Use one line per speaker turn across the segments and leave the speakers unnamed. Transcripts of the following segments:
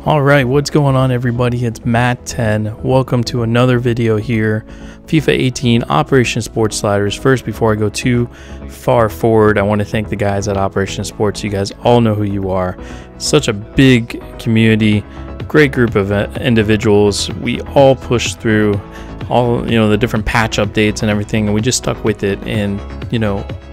Alright, what's going on everybody? It's Matt10. Welcome to another video here. FIFA 18 Operation Sports Sliders. First, before I go too far forward, I want to thank the guys at Operation Sports. You guys all know who you are. Such a big community, great group of individuals. We all pushed through all the different patch updates and everything, and we just stuck with it. And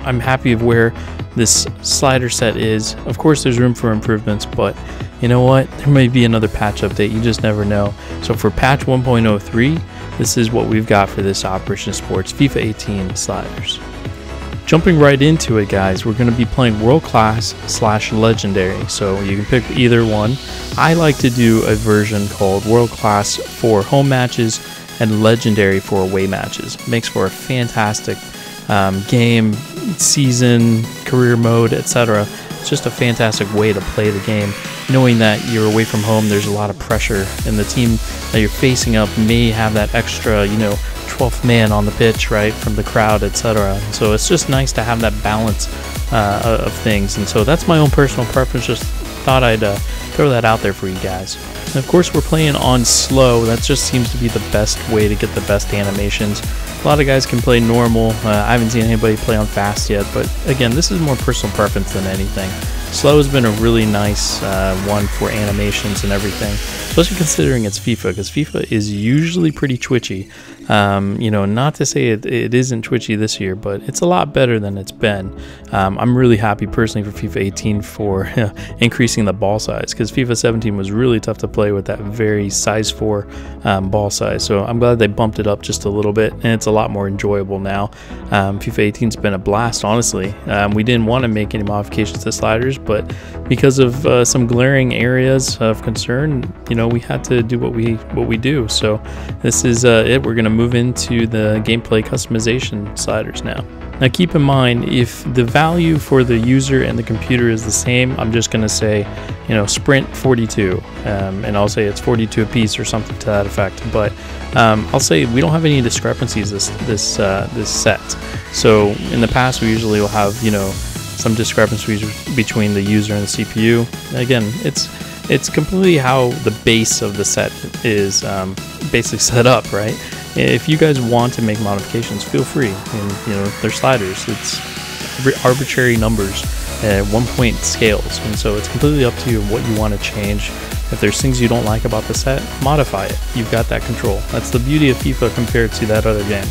I'm happy of where this slider set is. Of course, there's room for improvements, but you know what? There may be another patch update. You just never know. So for patch 1.03, this is what we've got for this Operation Sports FIFA 18 sliders. Jumping right into it, guys, we're going to be playing World Class / Legendary. So you can pick either one. I like to do a version called World Class for home matches and Legendary for away matches. It makes for a fantastic game, season, career mode, etc. It's just a fantastic way to play the game, knowing that you're away from home. There's a lot of pressure, and the team that you're facing up may have that extra 12th man on the pitch, right, from the crowd, etc. So it's just nice to have that balance of things. And so that's my own personal preference. Just thought I'd throw that out there for you guys. And of course, we're playing on slow. That just seems to be the best way to get the best animations. A lot of guys can play normal. I haven't seen anybody play on fast yet, but again, this is more personal preference than anything. Slow has been a really nice one for animations and everything, especially considering it's FIFA, because FIFA is usually pretty twitchy. Not to say it isn't twitchy this year, but it's a lot better than it's been. I'm really happy personally for FIFA 18 for increasing the ball size, because FIFA 17 was really tough to play with that very size 4 ball size. So I'm glad they bumped it up just a little bit, and it's a lot more enjoyable now. FIFA 18's been a blast, honestly. We didn't want to make any modifications to sliders, but because of some glaring areas of concern, we had to do what we do. So this is it. We're going to move into the gameplay customization sliders now. Now keep in mind, if the value for the user and the computer is the same, I'm just going to say sprint 42, and I'll say it's 42 apiece or something to that effect. But I'll say we don't have any discrepancies this set. So in the past, we usually will have some discrepancies between the user and the CPU. Again, it's completely how the base of the set is basically set up, right? If you guys want to make modifications, feel free. And they're sliders. It's arbitrary numbers, 1-point scales, and so it's completely up to you what you want to change. If there's things you don't like about the set, modify it. You've got that control. That's the beauty of FIFA compared to that other game.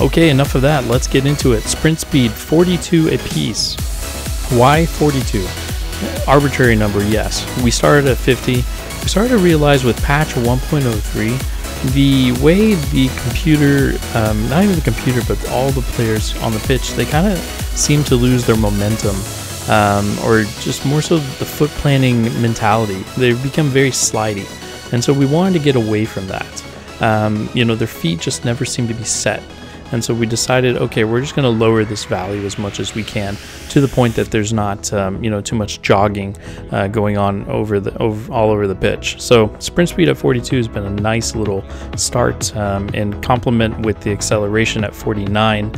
Okay, enough of that. Let's get into it. Sprint speed 42 apiece. Why 42? Arbitrary number, yes. We started at 50. We started to realize with patch 1.03, the way the computer, not even the computer, but all the players on the pitch, they kind of seem to lose their momentum, or just more so the foot planning mentality. They become very slidey, and so we wanted to get away from that. Their feet just never seem to be set. And so we decided, okay, we're just going to lower this value as much as we can, to the point that there's not, too much jogging going on all over the pitch. So sprint speed at 42 has been a nice little start, and complement with the acceleration at 49.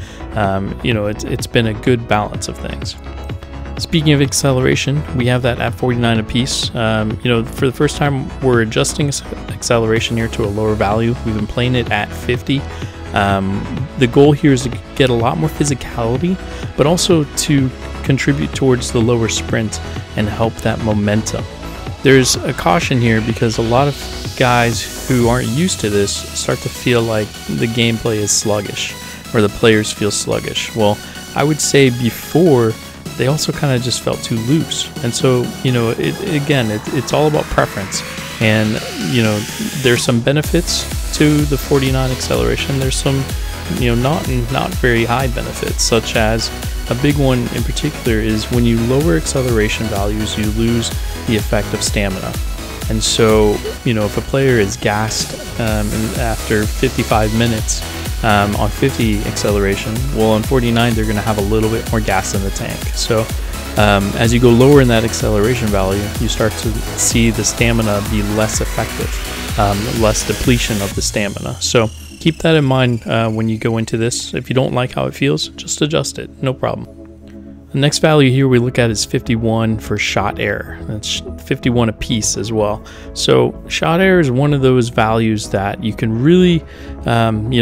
It's been a good balance of things. Speaking of acceleration, we have that at 49 apiece. For the first time, we're adjusting acceleration here to a lower value. We've been playing it at 50. The goal here is to get a lot more physicality, but also to contribute towards the lower sprint and help that momentum. There's a caution here, because a lot of guys who aren't used to this start to feel like the gameplay is sluggish, or the players feel sluggish. Well, I would say before, they also kind of just felt too loose. And so, it's all about preference. And, there's some benefits to the 49 acceleration. There's some, not very high benefits, such as a big one in particular is when you lower acceleration values, you lose the effect of stamina. And so, if a player is gassed after 55 minutes on 50 acceleration, well, on 49, they're going to have a little bit more gas in the tank. So as you go lower in that acceleration value, you start to see the stamina be less effective, less depletion of the stamina. So keep that in mind when you go into this. If you don't like how it feels, just adjust it, no problem. The next value here we look at is 51 for shot error. That's 51 apiece as well. So shot error is one of those values that you can really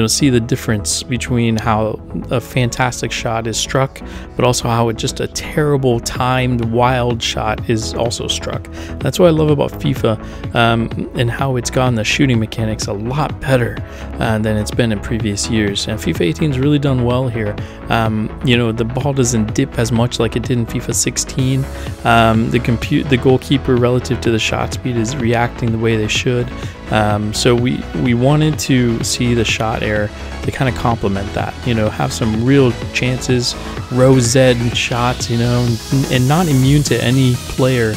see the difference between how a fantastic shot is struck, but also how just a terrible timed wild shot is also struck. That's what I love about FIFA, and how it's gotten the shooting mechanics a lot better than it's been in previous years. And FIFA 18's really done well here. The ball doesn't dip as much like it did in FIFA 16. The goalkeeper relative to the shot speed is reacting the way they should. So we wanted to see the shot error to kind of complement that, have some real chances, row Z shots, and not immune to any player,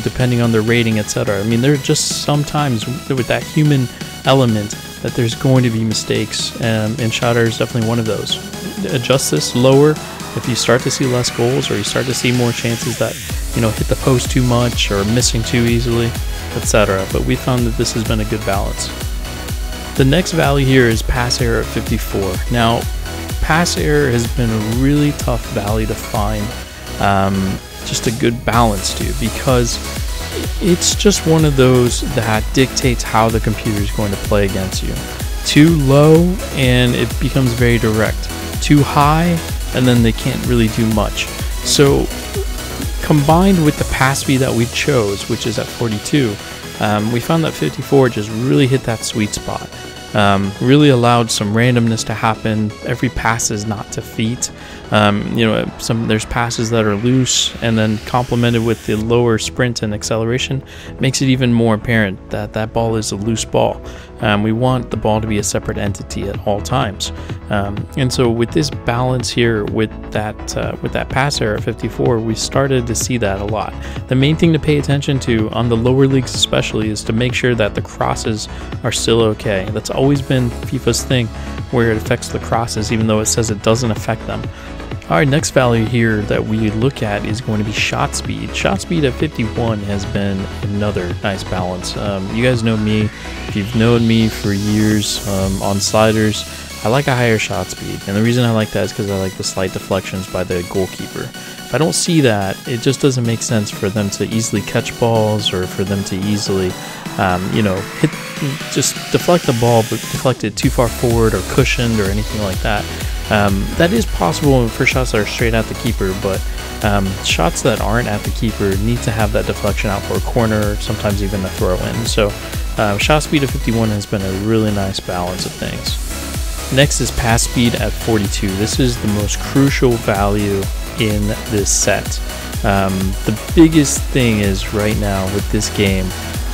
depending on their rating, etc. I mean, there are just sometimes with that human element that there's going to be mistakes, and shot error is definitely one of those. Adjust this lower if you start to see less goals, or you start to see more chances that hit the post too much or missing too easily, etc. But we found that this has been a good balance. The next value here is pass error at 54. Now, pass error has been a really tough value to find just a good balance to, because it's just one of those that dictates how the computer is going to play against you. Too low and it becomes very direct. Too high and then they can't really do much. So combined with the pass speed that we chose, which is at 42, we found that 54 just really hit that sweet spot. Really allowed some randomness to happen. Every pass is not to feet. There's passes that are loose, and then complemented with the lower sprint and acceleration makes it even more apparent that that ball is a loose ball. We want the ball to be a separate entity at all times, and so with this balance here with that pass error at 54, we started to see that a lot. The main thing to pay attention to on the lower leagues especially is to make sure that the crosses are still okay. That's always been FIFA's thing, where it affects the crosses even though it says it doesn't affect them. Alright, next value here that we look at is going to be shot speed. Shot speed at 51 has been another nice balance. You guys know me, if you've known me for years on sliders, I like a higher shot speed. And the reason I like that is because I like the slight deflections by the goalkeeper. If I don't see that, it just doesn't make sense for them to easily catch balls, or for them to easily, just deflect the ball, but deflect it too far forward or cushioned or anything like that. That is possible for shots that are straight at the keeper, but shots that aren't at the keeper need to have that deflection out for a corner, or sometimes even a throw in. So shot speed of 51 has been a really nice balance of things. Next is pass speed at 42. This is the most crucial value in this set. The biggest thing is right now with this game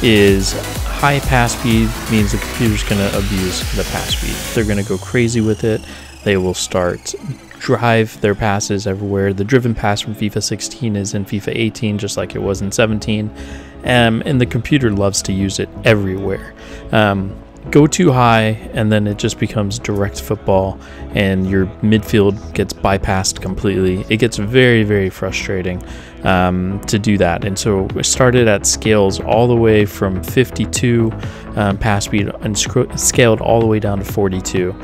is high pass speed means the computer's going to abuse the pass speed. They're going to go crazy with it. They will start drive their passes everywhere. The driven pass from FIFA 16 is in FIFA 18 just like it was in 17, and the computer loves to use it everywhere. Go too high and then it just becomes direct football and your midfield gets bypassed completely. It gets very, very frustrating to do that. And so we started at scales all the way from 52 pass speed and scaled all the way down to 42.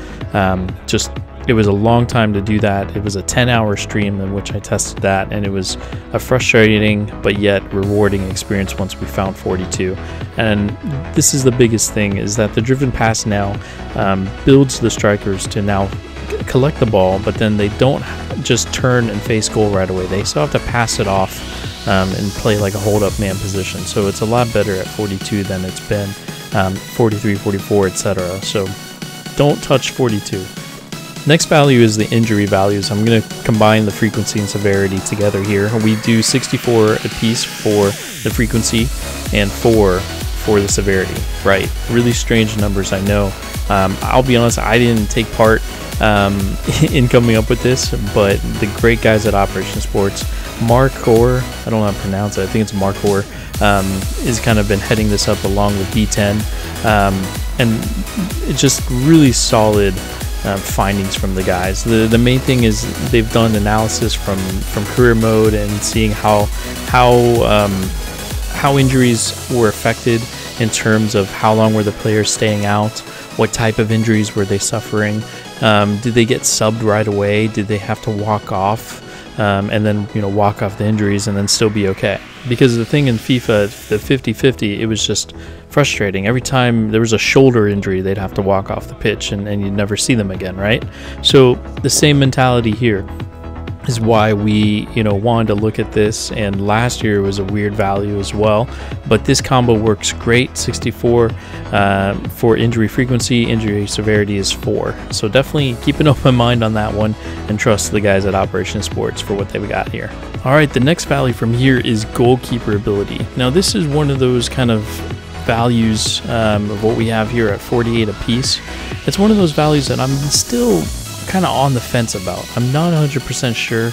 It was a long time to do that. It was a 10-hour stream in which I tested that, and it was a frustrating but yet rewarding experience once we found 42. And this is the biggest thing, is that the driven pass now builds the strikers to now collect the ball, but then they don't just turn and face goal right away. They still have to pass it off and play like a hold-up man position. So it's a lot better at 42 than it's been 43, 44, etc. So don't touch 42. Next value is the injury values. I'm going to combine the frequency and severity together here. We do 64 apiece for the frequency and 4 for the severity, right? Really strange numbers, I know. I'll be honest, I didn't take part in coming up with this, but the great guys at Operation Sports, Mark Orr, I don't know how to pronounce it, I think it's Mark Orr, has kind of been heading this up along with D10, and it's just really solid findings from the guys. The main thing is they've done analysis from career mode and seeing how injuries were affected in terms of how long were the players staying out, what type of injuries were they suffering, did they get subbed right away, did they have to walk off, and then walk off the injuries and then still be okay. Because the thing in FIFA, the 50-50, it was just frustrating. Every time there was a shoulder injury, they'd have to walk off the pitch, and you'd never see them again, right? So the same mentality here is why we wanted to look at this, and last year was a weird value as well, but this combo works great. 64 for injury frequency, injury severity is 4, so definitely keep an open mind on that one and trust the guys at Operation Sports for what they've got here. All right, the next value from here is goalkeeper ability. Now this is one of those kind of values of what we have here at 48 apiece. It's one of those values that I'm still kind of on the fence about. I'm not 100% sure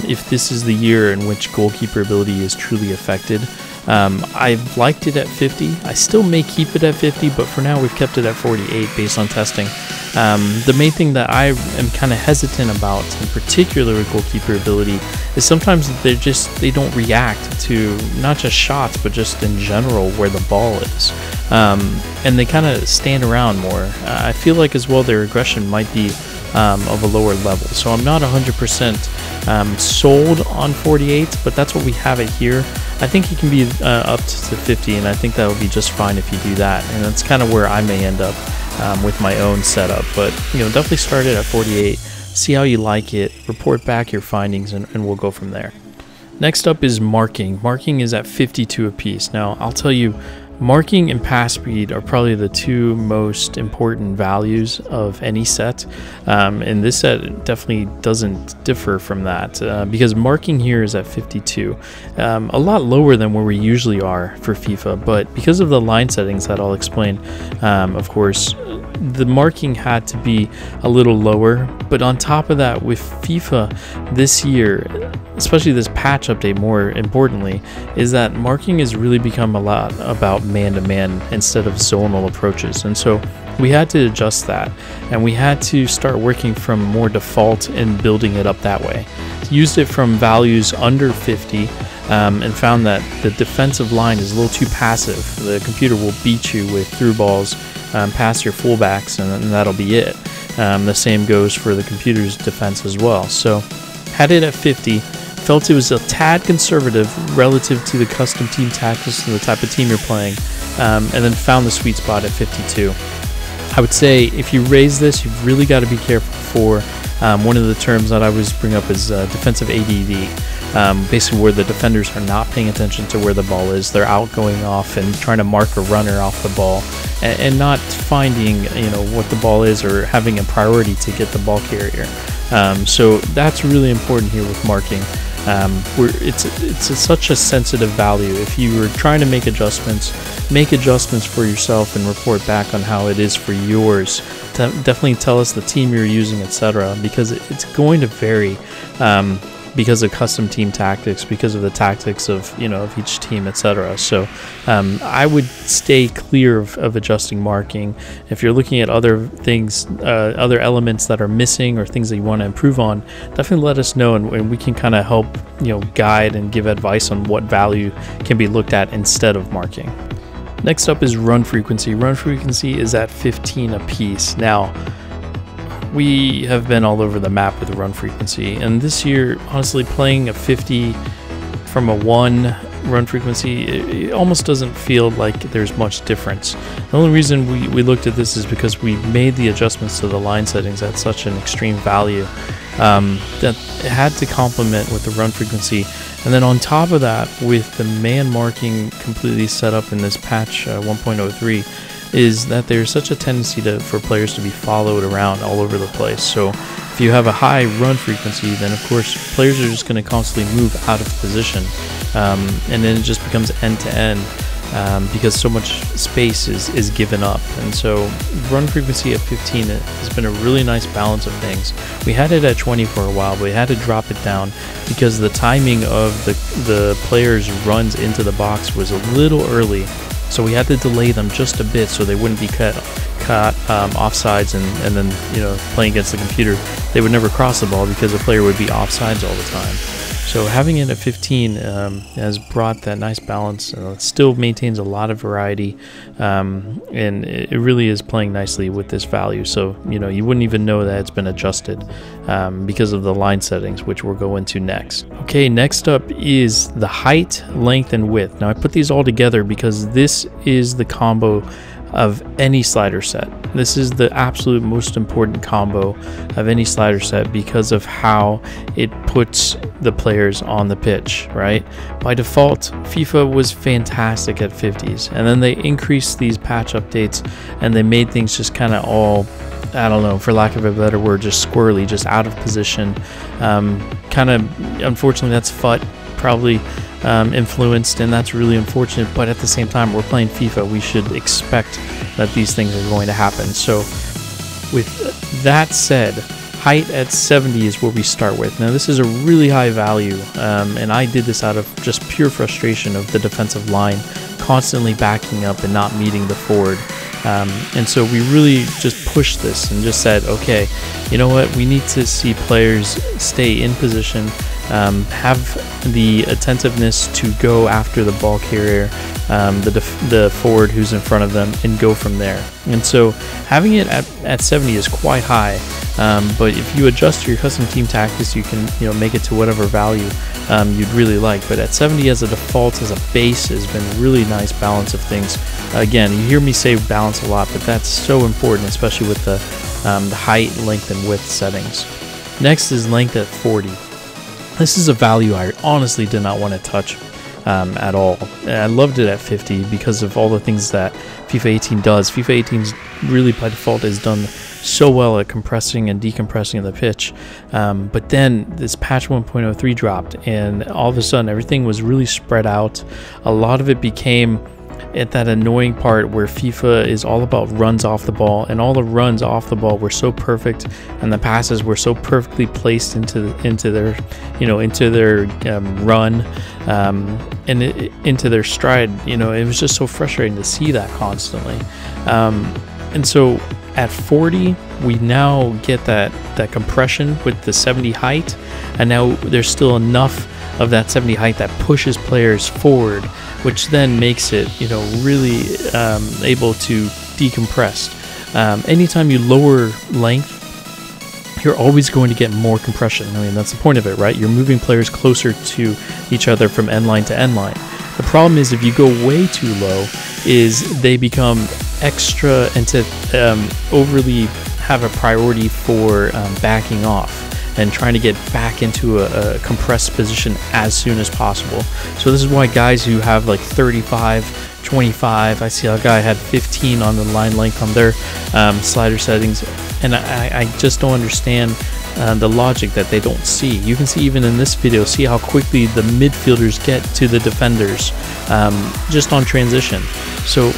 if this is the year in which goalkeeper ability is truly affected. I've liked it at 50. I still may keep it at 50, but for now we've kept it at 48 based on testing. The main thing that I am kind of hesitant about, in particular with goalkeeper ability, is sometimes they don't react to not just shots, but just in general where the ball is. And they kind of stand around more. I feel like as well their aggression might be of a lower level. So I'm not 100% sold on 48, but that's what we have it here. I think it can be up to 50, and I think that would be just fine if you do that. And that's kind of where I may end up with my own setup. But definitely start it at 48, see how you like it, report back your findings, and we'll go from there. Next up is marking. Marking is at 52 apiece. Now I'll tell you, marking and pass speed are probably the two most important values of any set, and this set definitely doesn't differ from that, because marking here is at 52, a lot lower than where we usually are for FIFA, but because of the line settings that I'll explain, of course, the marking had to be a little lower. But on top of that, with FIFA this year, especially this patch update more importantly, is that marking has really become a lot about man-to-man instead of zonal approaches. And so we had to adjust that, and we had to start working from more default and building it up that way. Used it from values under 50, and found that the defensive line is a little too passive. The computer will beat you with through balls past your fullbacks, and that'll be it. The same goes for the computer's defense as well. So had it at 50, felt it was a tad conservative relative to the custom team tactics and the type of team you're playing, and then found the sweet spot at 52. I would say if you raise this, you've really got to be careful for one of the terms that I always bring up is defensive ADD. Basically where the defenders are not paying attention to where the ball is. They're out going off and trying to mark a runner off the ball, and not finding what the ball is, or having a priority to get the ball carrier. So that's really important here with marking. It's such a sensitive value. If you were trying to make adjustments for yourself and report back on how it is for yours. Definitely tell us the team you're using, etc., because it's going to vary because of custom team tactics, because of the tactics of of each team, etc. So I would stay clear of adjusting marking. If you're looking at other things, other elements that are missing or things that you want to improve on, definitely let us know, and we can kind of help guide and give advice on what value can be looked at instead of marking. Next up is run frequency. Run frequency is at 15 apiece. Now, we have been all over the map with the run frequency, and this year, honestly, playing a 50 from a 1 run frequency, it almost doesn't feel like there's much difference. The only reason we looked at this is because we made the adjustments to the line settings at such an extreme value that it had to complement with the run frequency. And then on top of that, with the man marking completely set up in this patch 1.03, is that there's such a tendency for players to be followed around all over the place. So if you have a high run frequency, then of course players are just going to constantly move out of position, and then it just becomes end-to-end because so much space is given up. And so run frequency at 15 has been a really nice balance of things. We had it at 20 for a while, but we had to drop it down because the timing of the players' runs into the box was a little early. So we had to delay them just a bit so they wouldn't be caught offsides, and then playing against the computer, they would never cross the ball because the player would be offsides all the time. So having it at 15 has brought that nice balance. It still maintains a lot of variety, and it really is playing nicely with this value. So you wouldn't even know that it's been adjusted because of the line settings, which we'll go into next. Okay, next up is the height, length, and width. Now I put these all together because this is the combo of any slider set. This is the absolute most important combo of any slider set because of how it puts the players on the pitch, right? By default, FIFA was fantastic at 50s, and then they increased these patch updates and they made things just kind of all, I don't know, for lack of a better word, just squirrely, just out of position. Kind of, unfortunately, that's FUT probably influenced, and that's really unfortunate, but at the same time, we're playing FIFA. We should expect that these things are going to happen. So with that said, height at 70 is where we start with. Now this is a really high value, and I did this out of just pure frustration of the defensive line constantly backing up and not meeting the forward. And so we really just pushed this and just said, okay, you know what, we need to see players stay in position, have the attentiveness to go after the ball carrier, the forward who's in front of them, and go from there. And so having it at 70 is quite high, but if you adjust your custom team tactics, you can make it to whatever value you'd really like. But at 70 as a default, as a base, has been a really nice balance of things. Again, you hear me say balance a lot, but that's so important, especially with the height, length, and width settings. Next is length at 40. This is a value I honestly did not want to touch at all. I loved it at 50 because of all the things that FIFA 18 does. FIFA 18 really by default has done so well at compressing and decompressing the pitch, but then this patch 1.03 dropped, and all of a sudden everything was really spread out. A lot of it became at that annoying part where FIFA is all about runs off the ball, and all the runs off the ball were so perfect, and the passes were so perfectly placed into their run and into their stride. It was just so frustrating to see that constantly. And so at 40, we now get that compression with the 70 height, and now there's still enough of that 70 height that pushes players forward, which then makes it really able to decompress. Anytime you lower length, you're always going to get more compression. I mean, that's the point of it, right? You're moving players closer to each other from end line to end line. The problem is if you go way too low, is they become extra and to overly have a priority for backing off and trying to get back into a compressed position as soon as possible. So this is why guys who have like 35, 25, I see a guy had 15 on the line length on their slider settings, and I just don't understand the logic that they don't see. You can see even in this video, see how quickly the midfielders get to the defenders just on transition. So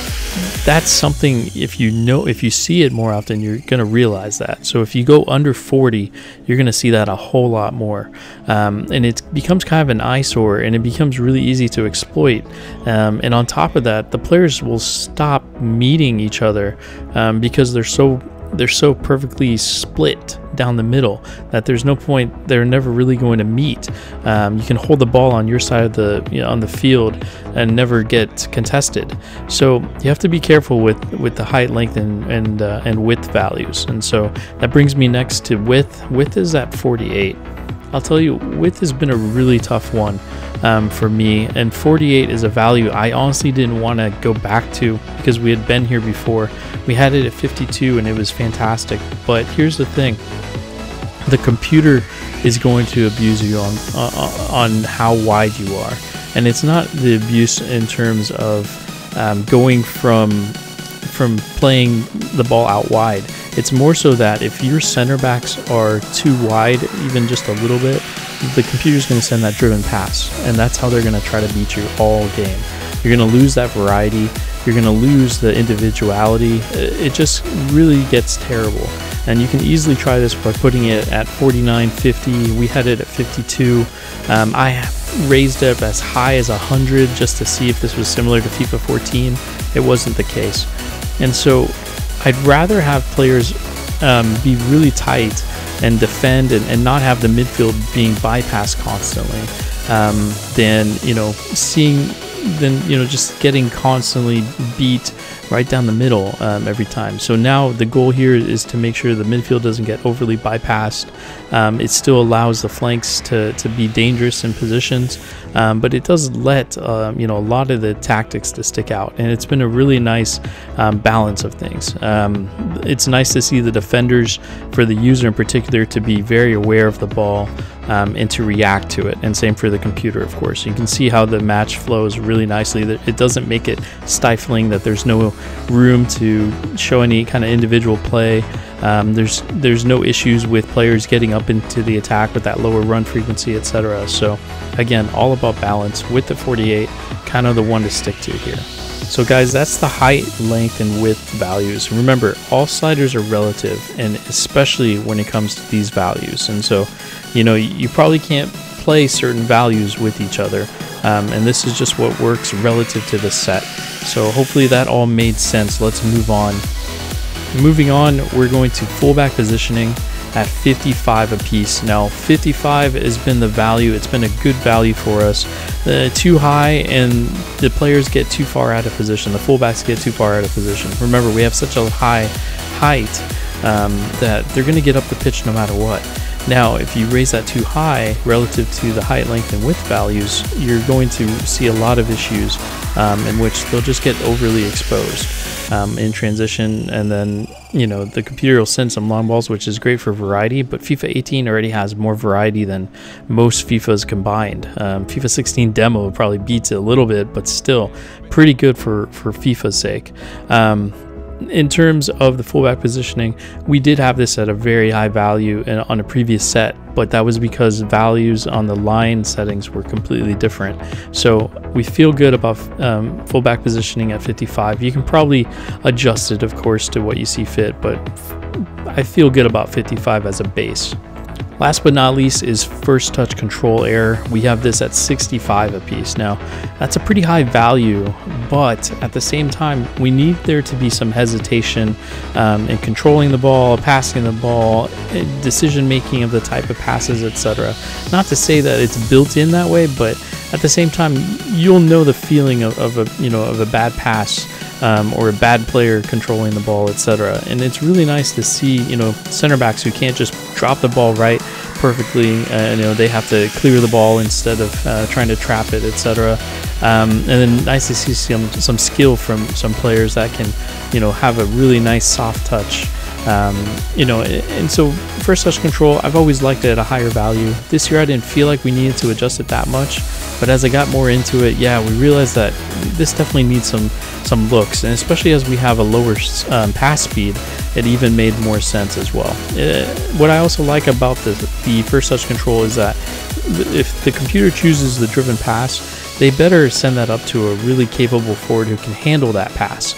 that's something, if you see it more often, you're going to realize that. So if you go under 40, you're going to see that a whole lot more, and it becomes kind of an eyesore, and it becomes really easy to exploit. And on top of that, the players will stop meeting each other because they're so perfectly split down the middle that there's no point, they're never really going to meet. You can hold the ball on your side of the on the field and never get contested. So you have to be careful with the height, length, and width values. And so that brings me next to width. Width is at 48. I'll tell you, width has been a really tough one for me, and 48 is a value I honestly didn't want to go back to because we had been here before. We had it at 52 and it was fantastic, but here's the thing: the computer is going to abuse you on how wide you are, and it's not the abuse in terms of going from playing the ball out wide. It's more so that if your center backs are too wide, even just a little bit, the computer's going to send that driven pass, and that's how they're going to try to beat you all game. You're going to lose that variety. You're going to lose the individuality. It just really gets terrible. And you can easily try this by putting it at 49, 50. We had it at 52. I raised it up as high as 100 just to see if this was similar to FIFA 14. It wasn't the case. And so I'd rather have players be really tight and defend and not have the midfield being bypassed constantly, than just getting constantly beat right down the middle every time. So now the goal here is to make sure the midfield doesn't get overly bypassed. It still allows the flanks to be dangerous in positions, but it does let a lot of the tactics to stick out, and it's been a really nice balance of things. It's nice to see the defenders, for the user in particular, to be very aware of the ball and to react to it, and same for the computer, of course. You can see how the match flows really nicely. It doesn't make it stifling, that there's no room to show any kind of individual play. There's no issues with players getting up into the attack with that lower run frequency, etc. So again, all about balance with the 48, kind of the one to stick to here. So guys, that's the height, length, and width values. Remember, all sliders are relative, and especially when it comes to these values. And so, you probably can't play certain values with each other, and this is just what works relative to the set. So hopefully that all made sense. Let's move on. Moving on, we're going to fullback positioning at 55 apiece. Now 55 has been the value. It's been a good value for us. Too high and the players get too far out of position. The fullbacks get too far out of position. Remember, we have such a high height that they're going to get up the pitch no matter what. Now, if you raise that too high relative to the height, length, and width values, you're going to see a lot of issues in which they'll just get overly exposed in transition, and then the computer will send some long balls, which is great for variety, but FIFA 18 already has more variety than most FIFAs combined. FIFA 16 demo probably beats it a little bit, but still pretty good for FIFA's sake. In terms of the fullback positioning, we did have this at a very high value on a previous set, but that was because values on the line settings were completely different. So we feel good about fullback positioning at 55. You can probably adjust it, of course, to what you see fit, but I feel good about 55 as a base. Last but not least is first touch control error. We have this at 65 apiece. Now, that's a pretty high value, but at the same time, we need there to be some hesitation in controlling the ball, passing the ball, decision making of the type of passes, etc. Not to say that it's built in that way, but at the same time, you'll know the feeling of a bad pass or a bad player controlling the ball, etc. And it's really nice to see center backs who can't just drop the ball right perfectly. They have to clear the ball instead of trying to trap it, etc. And then nice to see some skill from some players that can have a really nice soft touch. And so first touch control, I've always liked it at a higher value. This year I didn't feel like we needed to adjust it that much, but as I got more into it, yeah, we realized that this definitely needs some looks, and especially as we have a lower pass speed, it even made more sense as well. What I also like about the first touch control is that if the computer chooses the driven pass, they better send that up to a really capable forward who can handle that pass.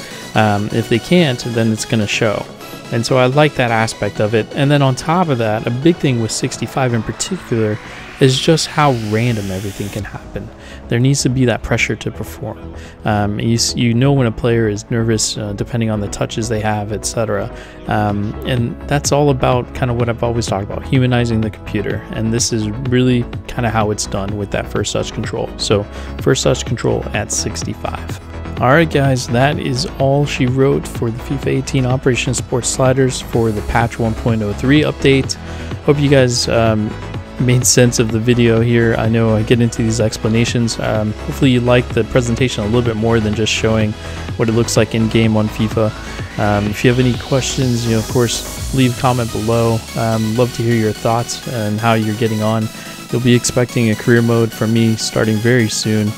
If they can't, then it's going to show. And so I like that aspect of it. And then on top of that, a big thing with 65 in particular is just how random everything can happen. There needs to be that pressure to perform. You know when a player is nervous, depending on the touches they have, etc. And that's all about kind of what I've always talked about, humanizing the computer. And this is really kind of how it's done with that first touch control. So first touch control at 65. Alright guys, that is all she wrote for the FIFA 18 Operation Sports Sliders for the patch 1.03 update. Hope you guys made sense of the video here. I know I get into these explanations. Hopefully you like the presentation a little bit more than just showing what it looks like in game on FIFA. If you have any questions, of course, leave a comment below. Love to hear your thoughts and how you're getting on. You'll be expecting a career mode from me starting very soon.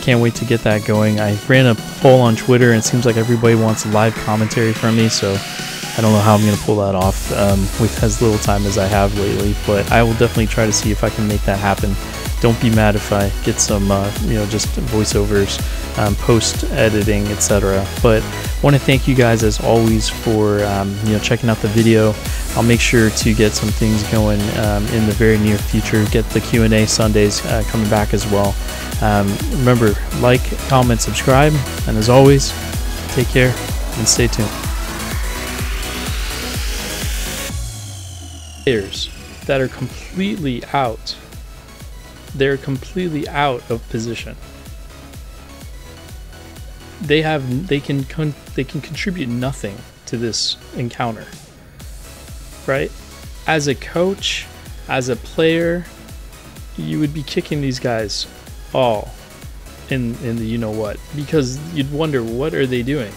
Can't wait to get that going. I ran a poll on Twitter and it seems like everybody wants live commentary from me, so I don't know how I'm going to pull that off with as little time as I have lately, but I will definitely try to see if I can make that happen. Don't be mad if I get some just voiceovers, post editing, etc. But I want to thank you guys as always for checking out the video. I'll make sure to get some things going in the very near future. Get the Q&A Sundays coming back as well. Remember, like, comment, subscribe, and as always, take care and stay tuned. players that are completely out. They're completely out of position. They can contribute nothing to this encounter, right? As a coach, as a player, you would be kicking these guys all in the you know what, because you'd wonder, what are they doing?